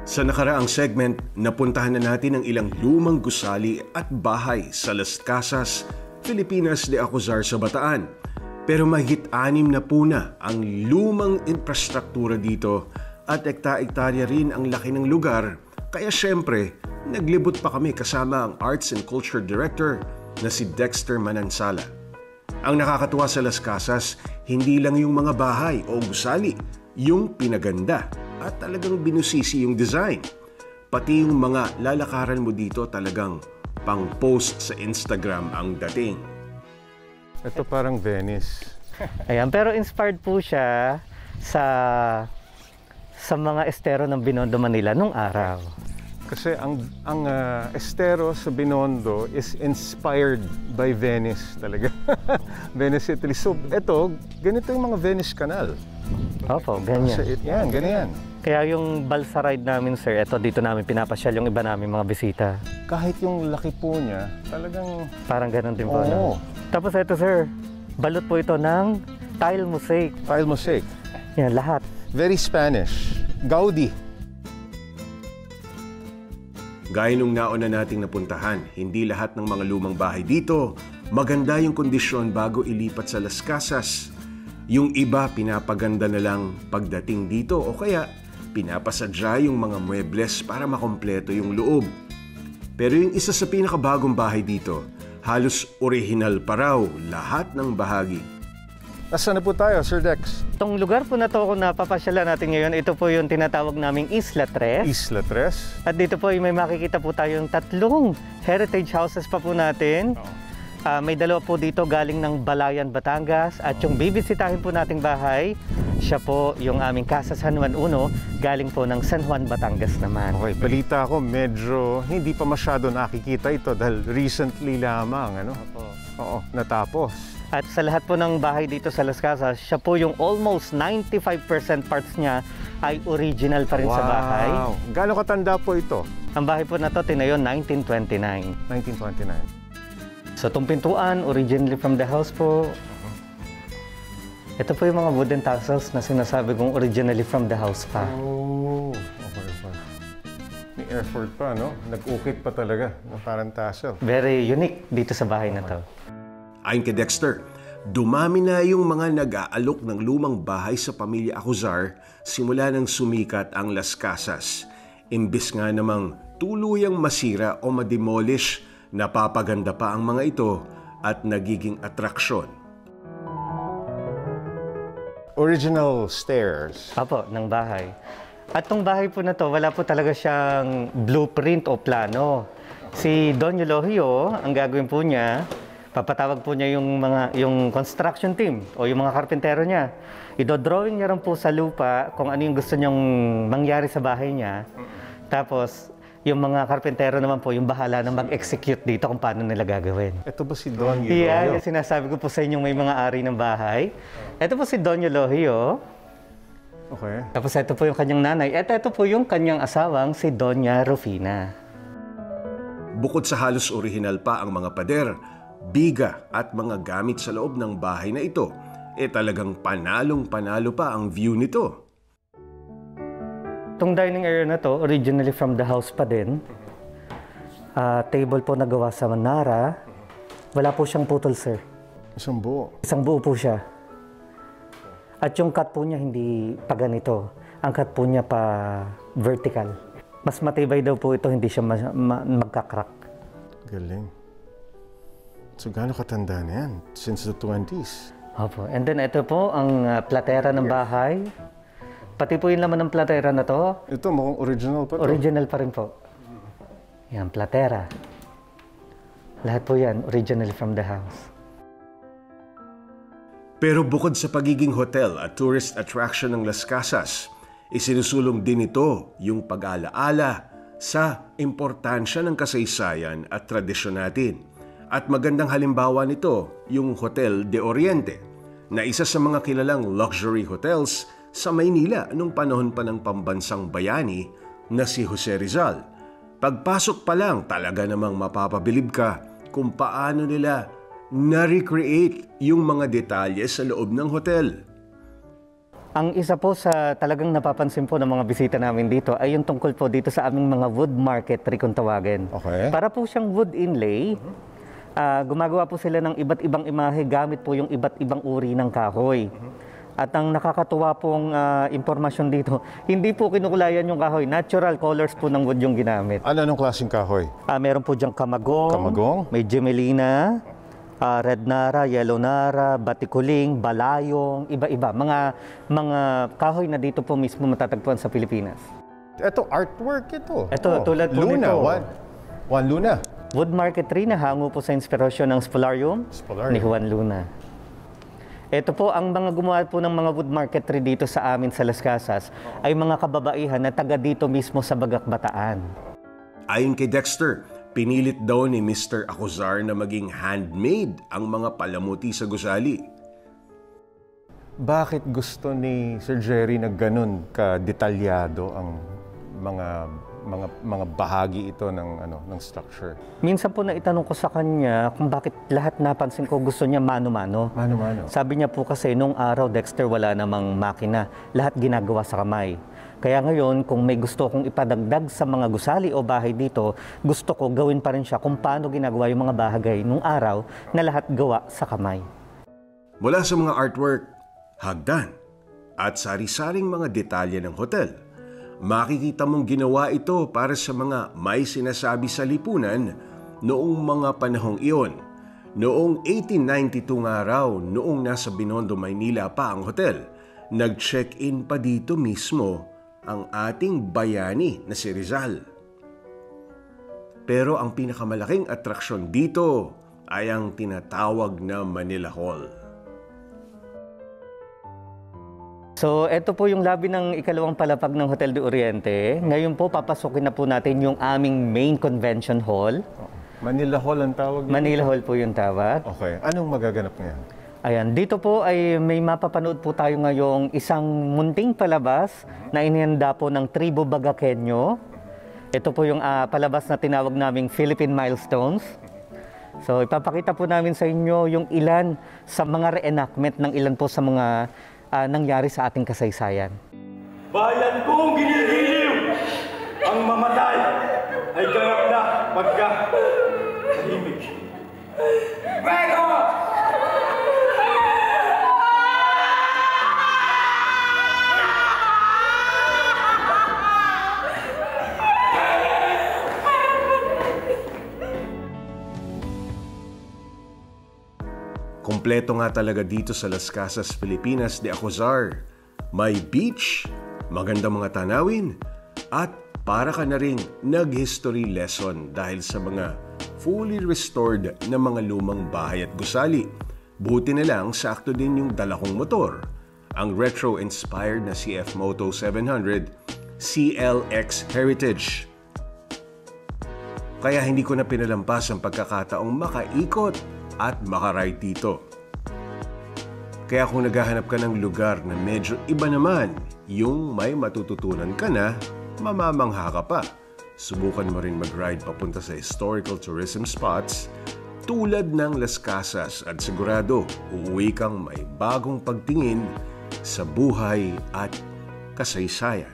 Sa nakaraang segment, napuntahan na natin ang ilang lumang gusali at bahay sa Las Casas, Filipinas de Acuzar sa Bataan. Pero mahigit 6 na po na ang lumang infrastruktura dito at ekta-ektarya rin ang laki ng lugar. Kaya syempre, naglibot pa kami kasama ang Arts and Culture Director na si Dexter Manansala. Ang nakakatuwa sa Las Casas, hindi lang yung mga bahay o gusali, yung pinaganda at talagang binusisi yung design. Pati yung mga lalakaran mo dito talagang pang-post sa Instagram ang dating. Ito parang Venice. Ayan, pero inspired po siya sa mga estero ng Binondo, Manila nung araw. Kasi ang estero sa Binondo is inspired by Venice talaga. Venice, Italy. So ito, ganito yung mga Venice Canal. Opo, ganyan. Yan, ganyan. Kaya yung balsa ride namin, sir, ito dito namin pinapasyal yung iba namin mga bisita. Kahit yung laki po niya, talagang... Parang ganun din po. Oo. No? Tapos ito, sir, balot po ito ng tile mosaic. Tile mosaic. Yan, lahat. Very Spanish. Gaudi. Gaya nung nauna nating napuntahan, hindi lahat ng mga lumang bahay dito maganda yung kondisyon bago ilipat sa Las Casas. Yung iba pinapaganda na lang pagdating dito o kaya pinapasadya yung mga muebles para makompleto yung loob. Pero yung isa sa pinakabagong bahay dito, halos orihinal pa raw lahat ng bahagi. Nasaan na po tayo, Sir Dex? Itong lugar po na to kung napapasyalan natin ngayon, ito po yung tinatawag naming Isla Tres. Isla Tres. At dito po may makikita po tayong 3 heritage houses pa po natin. May 2 po dito galing ng Balayan, Batangas. At yung bibisitahin po nating bahay, siya po yung aming Casa San Juan 1, galing po ng San Juan, Batangas naman. Okay, balita ko medyo hindi pa masyado nakikita ito dahil recently lamang, ano? Oo, natapos. At sa lahat po ng bahay dito sa Las Casas, siya po yung almost 95% parts niya ay original pa rin sa bahay. Wow! Gaano katanda po ito? Ang bahay po na to tinayo 1929. 1929. So itong pintuan, originally from the house po. Ito po yung mga wooden tassels na sinasabi kong originally from the house pa. Oh, okay pa. May effort pa, no? Nag-ukit pa talaga ng parang tassel. Very unique dito sa bahay na to. Ayon kay Dexter, dumami na yung mga nag-aalok ng lumang bahay sa pamilya Acuzar simula nang sumikat ang Las Casas. Imbis nga namang tuluyang masira o mademolish, napapaganda pa ang mga ito at nagiging atraksyon. Original stairs. Apo, ng bahay. At tong bahay po na to, wala po talaga siyang blueprint o plano. Si Don Eulogio, ang gagawin po niya, papatawag po niya yung construction team o yung mga karpentero niya. Idodrawing niya rin po sa lupa kung ano yung gusto niyang mangyari sa bahay niya. Tapos, yung mga karpentero naman po, yung bahala na mag-execute dito kung paano nila gagawin. Ito ba si Don Eulogio? Yeah, yung sinasabi ko po sa inyong may mga ari ng bahay. Ito po si Don Eulogio. Okay. Tapos ito po yung kanyang nanay. Ito po yung kanyang asawang si Doña Rufina. Bukod sa halos orihinal pa ang mga pader, biga at mga gamit sa loob ng bahay na ito, talagang panalong-panalo pa ang view nito. Itong dining area na to, originally from the house pa din. Table po nagawa sa Manara. Wala po siyang putol, sir. Isang buo. Isang buo po siya. At yung cut po niya hindi pa ganito. Ang cut po niya pa vertical. Mas matibay daw po ito, hindi siya magkakrak. Galing. So, gaano katanda na yan? Since the 20s? Opo. And then ito po ang platera ng bahay. Pati po yung laman ng platera na to. Ito, mukhang original pa to. Original pa rin po. Yan, platera. Lahat po yan, originally from the house. Pero bukod sa pagiging hotel at tourist attraction ng Las Casas, isinusulong din ito yung pag-alaala sa importansya ng kasaysayan at tradisyon natin. At magandang halimbawa nito yung Hotel de Oriente, na isa sa mga kilalang luxury hotels sa Maynila nung panahon pa ng pambansang bayani na si Jose Rizal. Pagpasok pa lang talaga namang mapapabilib ka kung paano nila na-recreate yung mga detalye sa loob ng hotel. Ang isa po sa talagang napapansin po ng mga bisita namin dito ay yung tungkol po dito sa aming mga wood marquetry kung tawagin. Okay. Para po siyang wood inlay, gumagawa po sila ng iba't ibang imahe gamit po yung iba't ibang uri ng kahoy. At ang nakakatuwa pong impormasyon dito, hindi po kinukulayan yung kahoy. Natural colors po ng wood yung ginamit. Anong klaseng kahoy? Meron po diyang kamagong, Kamagong? may gemelina, red nara, yellow nara, batikuling, balayong, iba-iba. Mga kahoy na dito po mismo matatagpuan sa Pilipinas. Ito, artwork ito. Ito, tulad po Luna, nito. Juan Luna. Wood marquetry na hango po sa inspirasyon ng Spolarium Spolarium. ni Juan Luna. Ito po, ang mga gumawa po ng mga wood marquetry dito sa amin sa Las Casas ay mga kababaihan na taga dito mismo sa Bagak, Bataan. Ayon kay Dexter, pinilit daw ni Mr. Acuzar na maging handmade ang mga palamuti sa gusali. Bakit gusto ni Sir Jerry na ganun ka-detalyado ang mga bahagi ito ng structure? Minsan po na itanong ko sa kanya kung bakit lahat napansin ko gusto niya mano-mano. Mano-mano. Sabi niya po kasi nung araw, Dexter, wala namang makina. Lahat ginagawa sa kamay. Kaya ngayon, kung may gusto kong ipadagdag sa mga gusali o bahay dito, gusto ko gawin pa rin siya kung paano ginagawa yung mga bahagay nung araw na lahat gawa sa kamay. Mula sa mga artwork, hagdan, at sari-saring mga detalye ng hotel, makikita mong ginawa ito para sa mga may sinasabi sa lipunan noong mga panahong iyon. Noong 1892 nga raw, noong nasa Binondo, Maynila pa ang hotel, nag-check-in pa dito mismo ang ating bayani na si Rizal. Pero ang pinakamalaking atraksyon dito ay ang tinatawag na Manila Hall. So, ito po yung lobby ng ikalawang palapag ng Hotel de Oriente. Ngayon po, papasukin na po natin yung aming main convention hall. Manila Hall ang tawag niyo? Manila Hall po yung tawag. Okay. Anong magaganap ngayon? Ayan, dito po ay may mapapanood po tayo ngayong isang munting palabas na inihanda po ng Tribo Bagakenyo. Ito po yung palabas na tinawag naming Philippine Milestones. So, ipapakita po namin sa inyo yung ilan sa mga reenactment ng ilan po sa mga nangyari sa ating kasaysayan. Bayan kong ginigiliw! Ang mamatay ay ganap na pagka tahimik. Bego! Kompleto nga talaga dito sa Las Casas, Filipinas de Acuzar. May beach, magandang mga tanawin, at para ka na ring nag-history lesson dahil sa mga fully restored na mga lumang bahay at gusali. Buti na lang sakto din yung dala kong motor, ang retro-inspired na CF Moto 700 CLX Heritage. Kaya hindi ko na pinalampas ang pagkakataong makaikot at makaride dito. Kaya kung naghahanap ka ng lugar na medyo iba naman, yung may matututunan ka na, mamamangha ka pa. Subukan mo rin mag-ride papunta sa historical tourism spots tulad ng Las Casas at sigurado uuwi kang may bagong pagtingin sa buhay at kasaysayan.